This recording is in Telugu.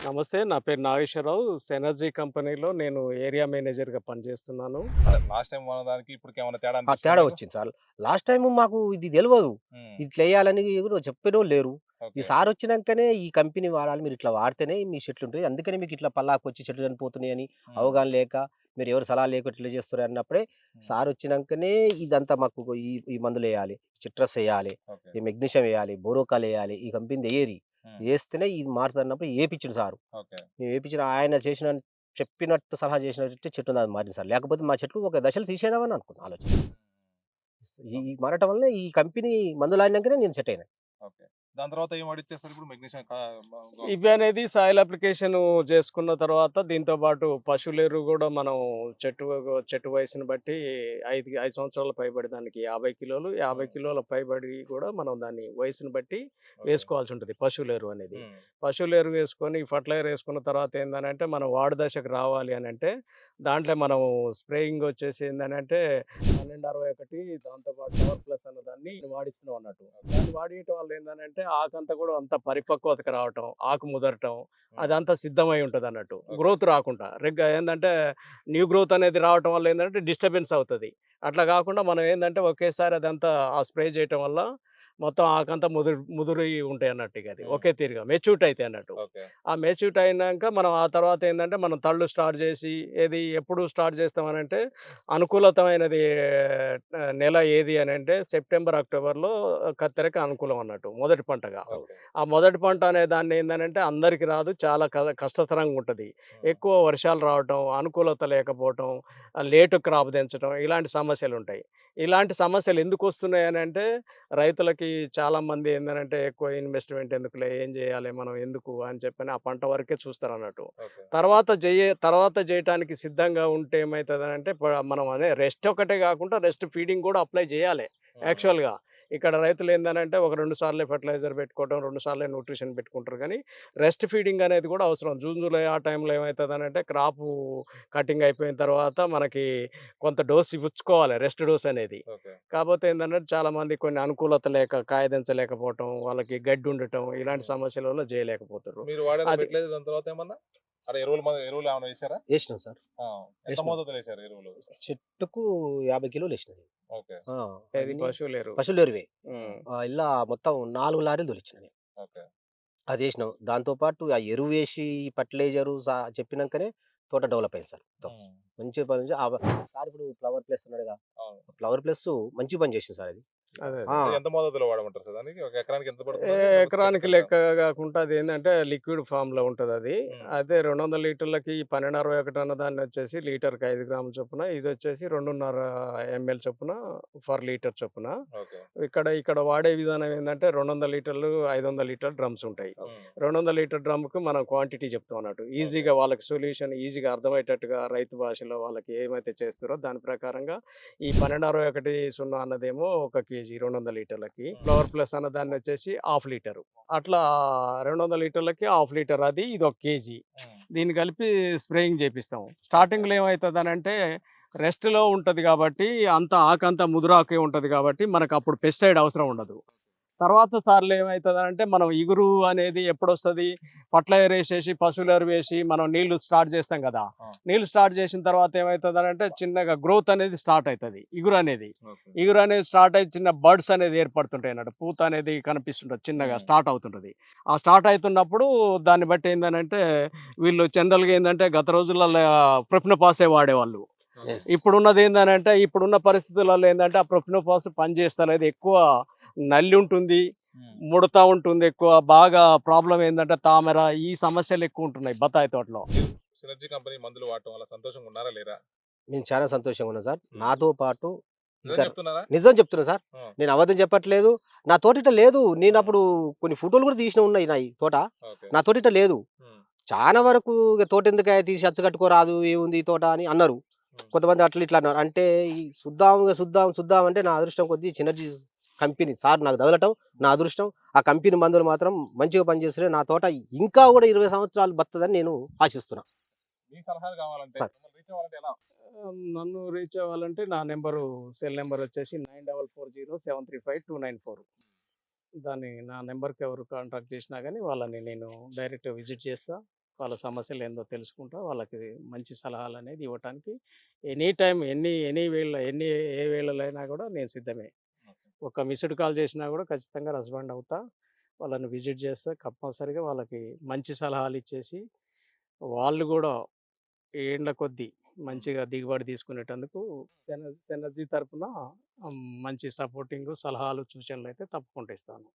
నమస్తే. నా పేరు నాగేశ్వరరావు. సెనర్జీ కంపెనీలో నేను ఏరియా మేనేజర్‌గా పనిచేస్తున్నాను. లాస్ట్ టైమ్ కొన్నదానికి ఇప్పటికేమన్నా తేడా ఆ! అనిపిస్తుందా తేడా మీకు? వచ్చింది సార్. లాస్ట్ టైము మాకు ఇది తెలవదు. హ్మ్. ఇట్లెయ్యాలని ఎవరు చెప్పేటోళ్ళు లేరు. ఈ ఓకే. సారొచ్చినంకనే ఈ కంపెనీ వాడాలి. మీరిట్లా వాడితేనే మీ చెట్లుంటాయి. అందుకనే మీకిట్లా పల్లాకొచ్చి చెట్లు చనిపోతున్నాయని హ్మ్. అవగాహన లేక, మీరెవరు సలహా లేక ఇట్లా చేస్తుర్రు అన్నప్పుడే హ్మ్. సారొచ్చినంకనే ఇదంతా మాకు ఈ ఈ మందులెయ్యాలి, సిట్రస్ ఎయ్యాలి, ఓకే. ఈ మెగ్నీషియం ఎయ్యాలి, బోరోకాలెయ్యాలి, ఈ కంపెనీది ఎయ్యరి. హ్మ్. ఏస్తేనే ఇది మారుతదన్నప్పుడు ఏపిచ్చిండు సారు. ఓకే. ఏపిచ్చిన ఆయన చెప్పినట్టు సలహా చేసినట్టే చెట్టు నాది మారింది సార్. లేకపోతే మా చెట్లు ఒక దశలో తీసేద్దామని అనుకున్నా ఆలోచన. ఈ ఓకే. ఈ మారటం వల్లనే ఈ కంపెనీ మందులాడినంకనే నేను సెట్ అయినా. ఓకే. దాని తర్వాత ఏం వాడిచ్చేస్తారు ఇప్పుడు మెగ్నీషియం కా మ గో ఇవి అనేది సాయిల్ అప్లికేషన్ చేసుకున్న తర్వాత దీంతో పాటు పశువుల ఎరువు గూడా మనం చెట్టు వయసుని బట్టి 5 సంవత్సరాల పైబడి దానికి 50 కిలోలు, 50 హ్మ్. కిలోల పైబడి కూడా మనం దాన్ని వయసుని బట్టి ఓకే. వేసుకోవాల్సి ఉంటది పశువుల ఎరువు అనేది. హ్మ్. పశువుల ఎరువు వేసుకొని ఫర్టిలైజర్ వేసుకున్న తర్వాత ఏందనంటే మనం వాడు దశకు రావాలి అనంటే దాంట్లో మనం స్ప్రేయింగ్ వచ్చేసి ఏందనంటే 1261 దాంతో పాటు పవర్ ప్లస్ అన్న దాన్ని వాడిస్తున్నాం అన్నట్టు. ఓకే. దాన్ని వాడియటం వల్ల ఏందనంటే ఆకంతా కూడా అంత పరిపక్వతకు రావటం, ఆకు ముదరటం హ్మ్. అదంతా సిద్ధమై ఉంటదన్నట్టు. ఓకే. గ్రోత్ రాకుండా ఏందంటే న్యూ గ్రోత్ అనేది రావటం వల్ల ఏందంటే డిస్టర్బెన్స్ అవుతది. అట్లా గాకుండా మనం ఏందంటే ఒకేసారి అదంతా ఆ స్ప్రే చేయటం వల్ల మొత్తం ఆకంతా ముదురి ఉంటాయన్నట్టు ఇగ అది. హ్మ్. ఒకే తీరుగా మెచ్యూర్డ్ అయితాయి అన్నట్టు. ఓకే. ఆ మెచ్యూర్డ్ అయినాక మనం ఆ తర్వాత ఏందంటే మనం తళ్ళు స్టార్ట్ చేసి ఎప్పుడు స్టార్ట్ చేస్తామనంటే అనుకూలతమైనది నెల ఏది అనంటే సెప్టెంబర్, అక్టోబర్‌లో కత్తెరకి అనుకూలం అన్నట్టు మొదటి పంటగా. ఓకే. ఆ మొదటి పంట అనే దాన్ని ఏందనంటే అందరికి రాదు. చాలా కష్టతరంగా ఉంటది. హ్మ్. ఎక్కువ వర్షాలు రావటం, అనుకూలత లేకపోవటం, లేట్ క్రాప్ దించడం ఇలాంటి సమస్యలుంటాయి. ఇలాంటి సమస్యలు ఎందుకొస్తున్నాయనంటే రైతులకి చాలామంది ఏందనంటే ఎక్కువ ఇన్వెస్ట్‌మెంట్ ఎందుకులే, ఏం జేయాలి మనం ఎందుకు అని చెప్పని ఆ పంట వరకే చూస్తారన్నట్టు. ఓకే. తర్వాత జేయటానికి సిద్ధంగా ఉంటే ఏమైతదనంటే మనం అదే రెస్ట్ ఒకటే గాకుండా రెస్ట్ ఫీడింగ్ గూడా అప్లై జేయాలె హ్మ్. యాక్చువల్‌గా. ఇక్కడ రైతులేందనంటే ఒక 2 సార్లే ఫెర్టిలైజర్ పెట్టుకోవటం, 2 సార్లే న్యూట్రిషన్ పెట్టుకుంటారు గానీ, రెస్ట్ ఫీడింగ్ అనేది గూడా అవసరం. జూన్, జూలై ఆ టైంలో ఏమైతదనంటే క్రాపు కటింగ్ అయిపోయిన తర్వాత మనకి కొంత డోస్ ఇచ్చుకోవాలి రెస్ట్ డోస్ అనేది. ఓకే. కాపోతే ఏందంటే చాలామంది కొన్ని అనుకూలత లేక, కాయదించలేకపోవటం, వాళ్ళకి గడ్డి ఉండటం ఇలాంటి హ్మ్. సమస్యల వల్ల జేయలేకపోతుర్రు. మీరు వాడారా అది ఫెర్టిలైజర్ దాని తర్వాత ఏమన్నా? అదే ఎరువులేమన్నా వేసారా? ఏసినాం సార్. ఆ! ఎంత ఏసినాం. మోతాదులో ఏసారు ఎరువులు? చెట్టుకు 50 కిలోలేసినా నేను. ఓకే. ఆ! ఏది అన్నీ పశువులెరువు. పశువుల ఎరువే. హ్మ్. హ్మ్. ఇలా మొత్తం 4 లారీలు తోలిచ్చిన నేను. ఓకే. అదేసినాం. దాంతో పాటు ఆ ఎరువేసి ఫెర్టిలైజరు చెప్పినంకనే తోట డెవలప్ అయింది సార్ మొత్తం. హ్మ్. మంచిగా పని సార్ ఇప్పుడు ఫ్లవర్ ప్లస్ అన్నాడుగా. అవును. ఫ్లవర్ ప్లస్ మంచి పని చేసింది సార్ అది. అదే. అదే. ఆ! అంటే ఎంత మోతాదులో వాడమంటారు సార్ దానికి? ఒక ఎకరానికి ఎంత ఏ పడుతుందది? లేకపోతే ఎకరానికి చెట్టుకెంత? లెక్క గాకుండా అదేందంటే లిక్విడ్ ఫామ్‌లో ఉంటదది. హ్మ్. అదే 200 లీటర్లకి 1261 అన్న దాన్నొచ్చేసి లీటర్‌కి 5 గ్రాముల చొప్పున, ఇదొచ్చేసి 2.5 ఎంఎల్ చొప్పున పర్ లీటర్ చొప్పున. ఓకే. ఇక్కడ వాడే విధానం ఏందంటే 200 లీటర్లు, 500 లీటర్ డ్రమ్స్ ఉంటాయి. హ్మ్. 200 లీటర్ డ్రమ్‌కి మనం క్వాంటిటీ చెప్తాం అన్నట్టు. ఓకే. ఈజీగా వాళ్ళకి సొల్యూషన్ ఈజీగా అర్థమయ్యేటట్టుగా రైతు భాషలో వాళ్ళకి ఏమైతే చేస్తారో దాని ప్రకారంగా ఈ 1261 అన్నదేమో 1 కేజీ 200 లీటర్లకి. హ్మ్. ఫ్లవర్ ప్లస్ అన్న దాన్నొచ్చేసి హాఫ్ లీటరు. అట్లా 200 లీటర్లకి హాఫ్ లీటర్ అది. ఇదొక కేజీ. హ్మ్. దీన్ని కలిపి స్ప్రేయింగ్ చేపిస్తాం. స్టార్టింగ్‌లో ఏమైతదనంటే రెస్ట్‌లో ఉంటది గాబట్టి ఆకంతా ముదురాకే ఉంటది గాబట్టి మనకప్పుడు పెస్టిసైడ్ అవసరం ఉండదు. తర్వాత సార్లు ఏమైతదంటే, మనం ఇగురు అనేది ఎప్పుడొస్తది, ఫర్టిలైజర్ ఏసేసి, పశువుల ఎరువేసి, మనం నీళ్లు స్టార్ట్ చేస్తాం గదా! ఆ! నీళ్లు స్టార్ట్ చేసిన తర్వాత ఏమైతదనంటే, చిన్నగా గ్రోత్ అనేది స్టార్ట్ అయితది. ఇగురనేది. ఓకే. ఇగురనేది స్టార్ట్ అయ్యి చిన్న బడ్స్ అనేది ఏర్పడుతుంటాయన్నట్టు. పూత అనేది కనిపిస్తుంటది. చిన్నగా హ్మ్. స్టార్ట్ అవుతుంటది. ఆ స్టార్ట్ అయితున్నప్పుడు దాన్ని బట్టి ఏందనంటే, వీళ్ళు జనరల్‌గా ఏందంటే, గత రోజులలో ప్రొఫెనోపాసే వాడేవాళ్ళు. ఓకే. యెస్. ఇప్పుడున్న పరిస్థితులలో ఏందంటే, ఆ ప్రొఫెనోపాస్ పనిచేస్తలేదు. ఎక్కువ నల్లి ఉంటుంది. హ్మ్. ముడత ఉంటుంది ఎక్కువ. బాగా ప్రాబ్లమ్ ఏందంటే తామర ఈ సమస్యలెక్కువుంటున్నాయి బత్తాయి తోటలో. మీరు సినర్జీ కంపెనీ మందులు వాడటం వల్ల సంతోషంగా ఉన్నారా? లేరా? నేను చాలా సంతోషంగా ఉన్నా సార్. హ్మ్. నాతో పాటు నిజం ఇంకా చెప్తున్నారా? నిజం చెప్తున్నా సార్. ఆ! నేను అబద్ధం చెప్పట్లేదు. నా తోటిట లేదు. హ్మ్. నేనప్పుడు కొన్ని ఫోటోలు కూడా తీసినవి ఉన్నాయి నాయి తోట. ఓకే. నా తోటిట లేదు. హ్మ్. చానా వరకు ఇగ తోటెందుకాయె తీసి అచ్చగట్టుకోరాదు ఏముంది ఈ తోట అని అన్నారు. హ్మ్. కొంతమంది అట్లా ఇట్లా అన్నారు. అంటే ఈ సుద్దాం అంటే నా అదృష్టం కొద్దీ సినర్జీస్ కంపెనీ సార్ నాకు తగలటం నా హ్మ్. అదృష్టం. ఆ కంపెనీ మందులు మాత్రం మంచిగా పనిచేస్తున్నాయి. నా తోట ఇంకా గూడా 20 సంవత్సరాలు బతుకుతదని నేను ఆశిస్తున్నా. మీ సలహాలు కావాలంటే సార్ మిమ్మల్ని రీచ్ అవ్వాలంటే ఎలా? నన్ను రీచ్ అవ్వాలంటే నా సెల్ నంబర్ వచ్చేసి 9440735294. నా నంబర్‌కి ఎవరు కాంటాక్ట్ చేసినా గానీ వాళ్ళని నేను డైరెక్ట్‌గా విజిట్ చేస్తా. వాళ్ళ సమస్యలు ఏందో తెలుసుకుంటా వాళ్ళకి మంచి సలహాలు అనేది ఇవ్వటానికి ఎనీ టైం ఎన్ని ఏ వేళలో అయినా కూడా నేను సిద్ధమే. ఓకే. ఒక మిస్డ్ కాల్ చేసినా కూడా ఖచ్చితంగా రెస్పాండ్ అవుతా. వాళ్ళని విజిట్ చేస్తా. కంపల్సరీగా వాళ్ళకి మంచి సలహాలు ఇచ్చేసి, వాళ్ళు కూడా ఏండ్ల కొద్దీ మంచిగా దిగుబడి తీసుకునేటందుకు సెనర్జీ తరపున మంచి సపోర్టింగ్ సలహాలు, సూచనలు అయితే తప్పకుండా ఇస్తాను.